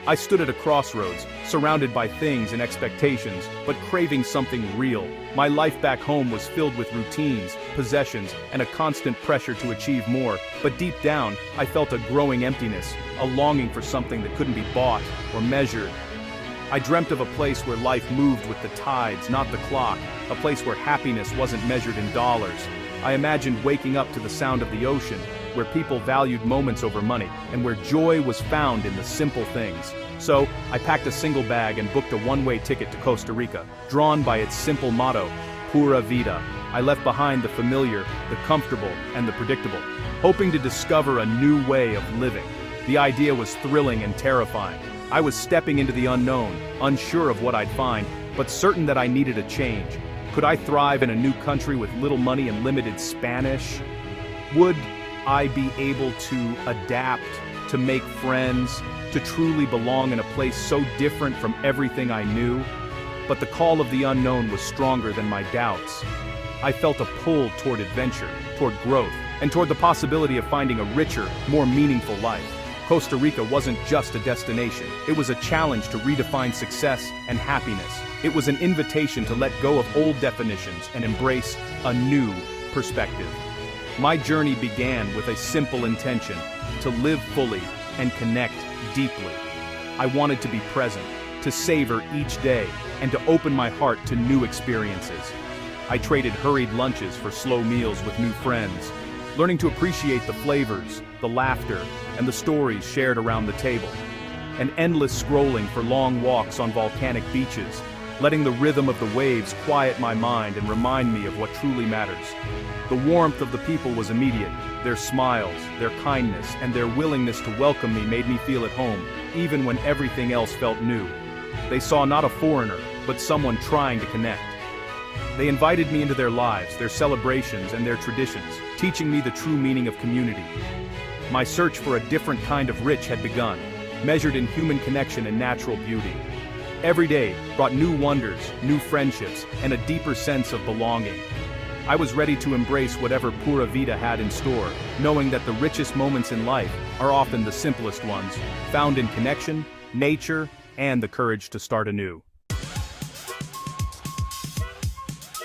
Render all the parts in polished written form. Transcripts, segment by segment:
I stood at a crossroads, surrounded by things and expectations, but craving something real. My life back home was filled with routines, possessions, and a constant pressure to achieve more, but deep down, I felt a growing emptiness, a longing for something that couldn't be bought or measured. I dreamt of a place where life moved with the tides, not the clock, a place where happiness wasn't measured in dollars. I imagined waking up to the sound of the ocean, where people valued moments over money, and where joy was found in the simple things. So, I packed a single bag and booked a one-way ticket to Costa Rica, drawn by its simple motto, Pura Vida. I left behind the familiar, the comfortable, and the predictable, hoping to discover a new way of living. The idea was thrilling and terrifying. I was stepping into the unknown, unsure of what I'd find, but certain that I needed a change. Could I thrive in a new country with little money and limited Spanish? Would I be able to adapt, to make friends, to truly belong in a place so different from everything I knew? But the call of the unknown was stronger than my doubts. I felt a pull toward adventure, toward growth, and toward the possibility of finding a richer, more meaningful life. Costa Rica wasn't just a destination, it was a challenge to redefine success and happiness. It was an invitation to let go of old definitions and embrace a new perspective. My journey began with a simple intention, to live fully and connect deeply. I wanted to be present, to savor each day, and to open my heart to new experiences. I traded hurried lunches for slow meals with new friends, learning to appreciate the flavors, the laughter, and the stories shared around the table. And endless scrolling for long walks on volcanic beaches, letting the rhythm of the waves quiet my mind and remind me of what truly matters. The warmth of the people was immediate. Their smiles, their kindness, and their willingness to welcome me made me feel at home, even when everything else felt new. They saw not a foreigner, but someone trying to connect. They invited me into their lives, their celebrations, and their traditions, teaching me the true meaning of community. My search for a different kind of rich had begun, measured in human connection and natural beauty. Every day brought new wonders, new friendships, and a deeper sense of belonging. I was ready to embrace whatever Pura Vida had in store, knowing that the richest moments in life are often the simplest ones, found in connection, nature, and the courage to start anew.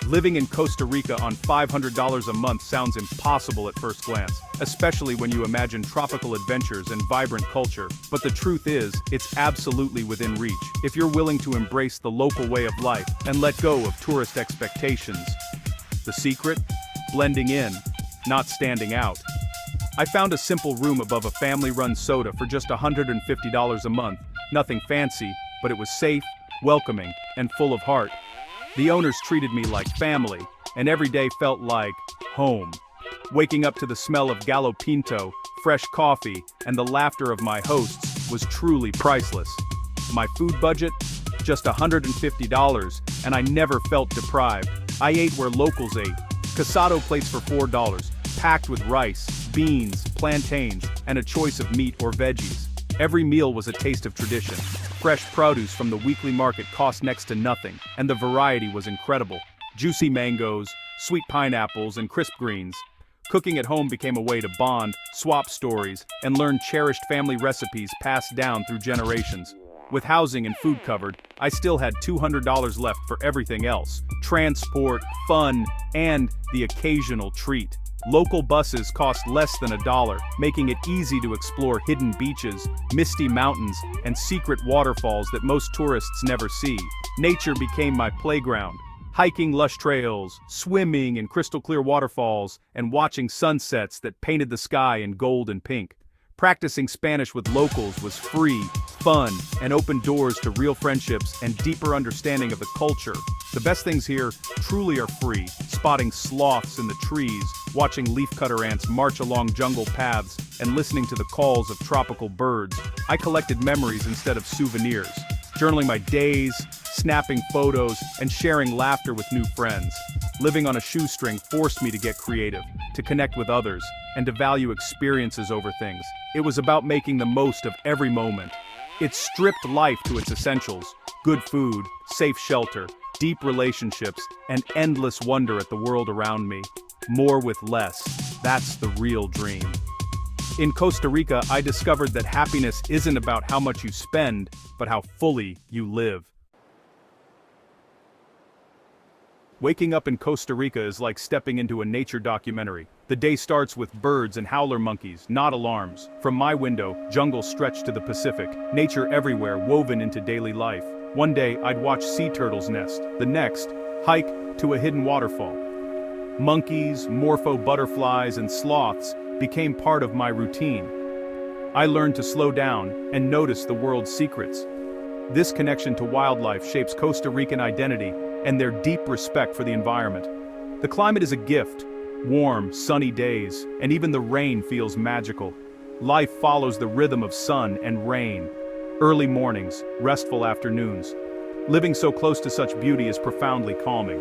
Living in Costa Rica on $500 a month sounds impossible at first glance, especially when you imagine tropical adventures and vibrant culture. But the truth is, it's absolutely within reach, if you're willing to embrace the local way of life and let go of tourist expectations. The secret? Blending in, not standing out. I found a simple room above a family-run soda for just $150 a month. Nothing fancy, but it was safe, welcoming, and full of heart. The owners treated me like family, and every day felt like home. Waking up to the smell of gallo pinto, fresh coffee, and the laughter of my hosts was truly priceless. My food budget? Just $150, and I never felt deprived. I ate where locals ate. Casado plates for $4, packed with rice, beans, plantains, and a choice of meat or veggies. Every meal was a taste of tradition. Fresh produce from the weekly market cost next to nothing, and the variety was incredible. Juicy mangoes, sweet pineapples, and crisp greens. Cooking at home became a way to bond, swap stories, and learn cherished family recipes passed down through generations. With housing and food covered, I still had $200 left for everything else: transport, fun, and the occasional treat. Local buses cost less than $1, making it easy to explore hidden beaches, misty mountains, and secret waterfalls that most tourists never see. Nature became my playground. Hiking lush trails, swimming in crystal-clear waterfalls, and watching sunsets that painted the sky in gold and pink. Practicing Spanish with locals was free, fun, and opened doors to real friendships and deeper understanding of the culture. The best things here truly are free: spotting sloths in the trees, watching leafcutter ants march along jungle paths, and listening to the calls of tropical birds. I collected memories instead of souvenirs, journaling my days, snapping photos, and sharing laughter with new friends. Living on a shoestring forced me to get creative, to connect with others, and to value experiences over things. It was about making the most of every moment. It stripped life to its essentials: good food, safe shelter, deep relationships, and endless wonder at the world around me. More with less. That's the real dream. In Costa Rica, I discovered that happiness isn't about how much you spend, but how fully you live. Waking up in Costa Rica is like stepping into a nature documentary. The day starts with birds and howler monkeys, not alarms. From my window, jungle stretched to the Pacific, nature everywhere woven into daily life. One day, I'd watch sea turtles nest. The next, hike to a hidden waterfall. Monkeys, morpho butterflies, and sloths became part of my routine. I learned to slow down and notice the world's secrets. This connection to wildlife shapes Costa Rican identity and their deep respect for the environment. The climate is a gift. Warm, sunny days, and even the rain feels magical. Life follows the rhythm of sun and rain. Early mornings, restful afternoons. Living so close to such beauty is profoundly calming.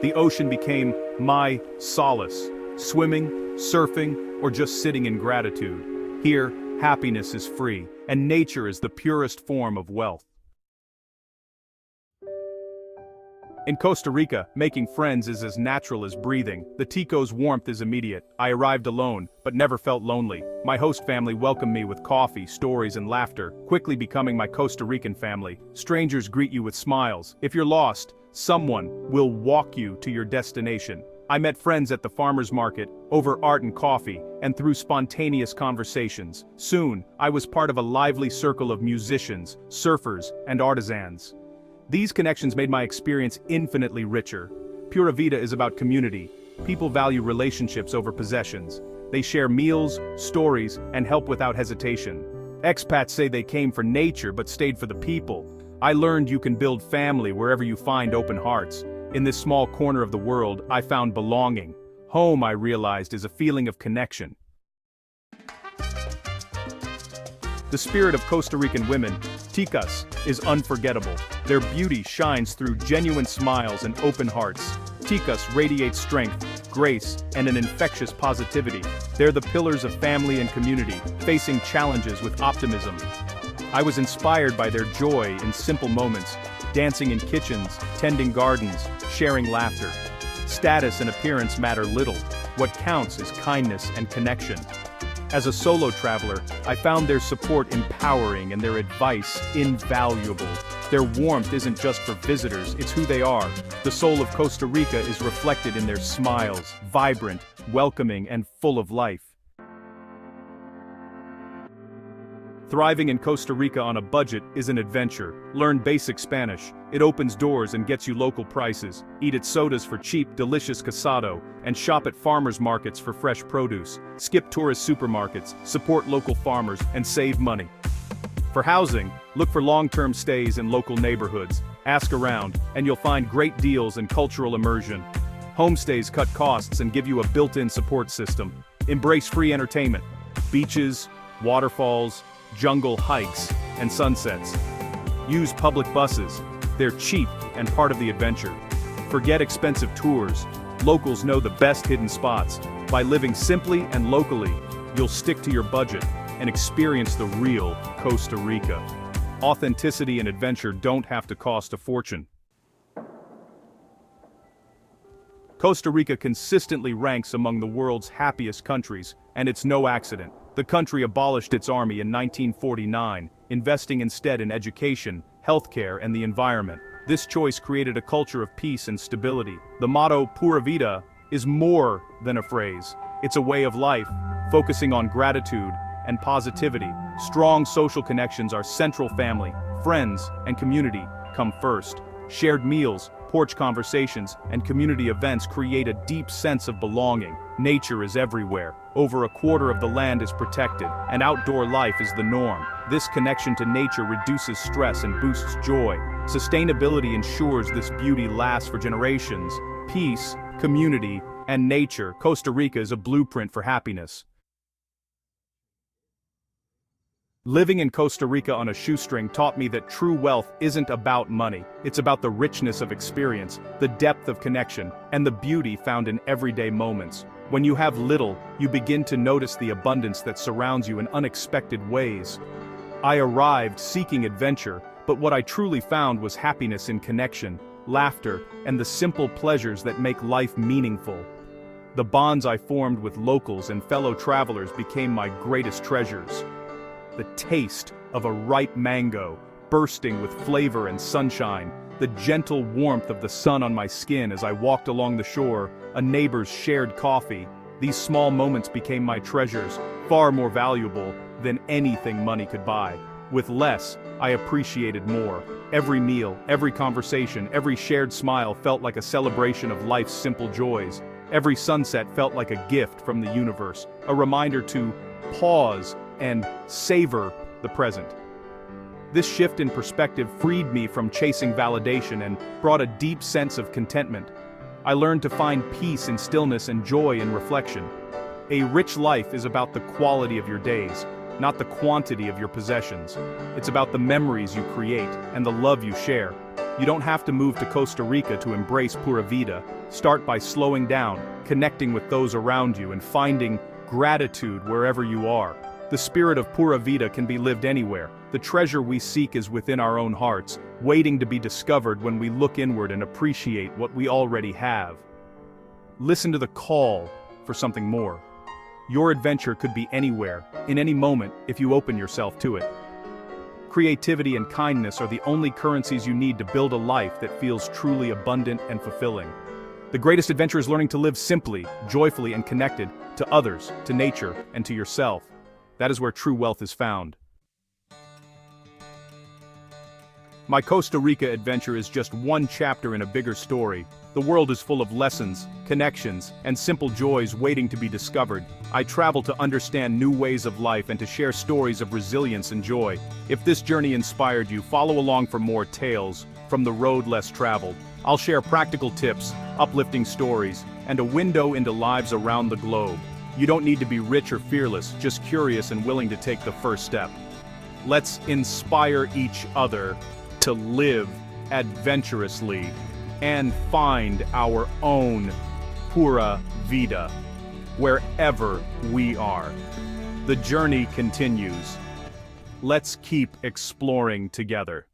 The ocean became my solace. Swimming, surfing, or just sitting in gratitude. Here, happiness is free, and nature is the purest form of wealth. In Costa Rica, making friends is as natural as breathing. The Tico's warmth is immediate. I arrived alone, but never felt lonely. My host family welcomed me with coffee, stories, and laughter, quickly becoming my Costa Rican family. Strangers greet you with smiles. If you're lost, someone will walk you to your destination. I met friends at the farmer's market, over art and coffee, and through spontaneous conversations. Soon, I was part of a lively circle of musicians, surfers, and artisans. These connections made my experience infinitely richer. Pura Vida is about community. People value relationships over possessions. They share meals, stories, and help without hesitation. Expats say they came for nature but stayed for the people. I learned you can build family wherever you find open hearts. In this small corner of the world, I found belonging. Home, I realized, is a feeling of connection. The spirit of Costa Rican women, ticas, is unforgettable. Their beauty shines through genuine smiles and open hearts. Ticas radiate strength, grace, and an infectious positivity. They're the pillars of family and community, facing challenges with optimism. I was inspired by their joy in simple moments, dancing in kitchens, tending gardens, sharing laughter. Status and appearance matter little. What counts is kindness and connection. As a solo traveler, I found their support empowering and their advice invaluable. Their warmth isn't just for visitors, it's who they are. The soul of Costa Rica is reflected in their smiles, vibrant, welcoming, and full of life. Thriving in Costa Rica on a budget is an adventure. Learn basic Spanish. It opens doors and gets you local prices. Eat at sodas for cheap, delicious casado, and shop at farmers markets for fresh produce. Skip tourist supermarkets, support local farmers, and save money. For housing, look for long-term stays in local neighborhoods. Ask around, and you'll find great deals and cultural immersion. Homestays cut costs and give you a built-in support system. Embrace free entertainment. Beaches, waterfalls, jungle hikes, and sunsets. Use public buses. They're cheap and part of the adventure. Forget expensive tours. Locals know the best hidden spots. By living simply and locally, you'll stick to your budget and experience the real Costa Rica. Authenticity and adventure don't have to cost a fortune. Costa Rica consistently ranks among the world's happiest countries, and it's no accident. The country abolished its army in 1949, investing instead in education, healthcare, and the environment. This choice created a culture of peace and stability. The motto, Pura Vida, is more than a phrase. It's a way of life, focusing on gratitude and positivity. Strong social connections are central. Family, friends, and community come first. Shared meals, porch conversations, and community events create a deep sense of belonging. Nature is everywhere. Over a quarter of the land is protected, and outdoor life is the norm. This connection to nature reduces stress and boosts joy. Sustainability ensures this beauty lasts for generations. Peace, community, and nature. Costa Rica is a blueprint for happiness. Living in Costa Rica on a shoestring taught me that true wealth isn't about money. It's about the richness of experience, the depth of connection, and the beauty found in everyday moments. When you have little, you begin to notice the abundance that surrounds you in unexpected ways. I arrived seeking adventure, but what I truly found was happiness in connection, laughter, and the simple pleasures that make life meaningful. The bonds I formed with locals and fellow travelers became my greatest treasures. The taste of a ripe mango, bursting with flavor and sunshine, the gentle warmth of the sun on my skin as I walked along the shore, a neighbor's shared coffee. These small moments became my treasures, far more valuable than anything money could buy. With less, I appreciated more. Every meal, every conversation, every shared smile felt like a celebration of life's simple joys. Every sunset felt like a gift from the universe, a reminder to pause and savor the present. This shift in perspective freed me from chasing validation and brought a deep sense of contentment. I learned to find peace in stillness and joy in reflection. A rich life is about the quality of your days, not the quantity of your possessions. It's about the memories you create and the love you share. You don't have to move to Costa Rica to embrace Pura Vida. Start by slowing down, connecting with those around you, and finding gratitude wherever you are. The spirit of Pura Vida can be lived anywhere. The treasure we seek is within our own hearts, waiting to be discovered when we look inward and appreciate what we already have. Listen to the call for something more. Your adventure could be anywhere, in any moment, if you open yourself to it. Creativity and kindness are the only currencies you need to build a life that feels truly abundant and fulfilling. The greatest adventure is learning to live simply, joyfully, and connected to others, to nature, and to yourself. That is where true wealth is found. My Costa Rica adventure is just one chapter in a bigger story. The world is full of lessons, connections, and simple joys waiting to be discovered. I travel to understand new ways of life and to share stories of resilience and joy. If this journey inspired you, follow along for more tales from the road less traveled. I'll share practical tips, uplifting stories, and a window into lives around the globe. You don't need to be rich or fearless, just curious and willing to take the first step. Let's inspire each other to live adventurously and find our own Pura Vida wherever we are. The journey continues. Let's keep exploring together.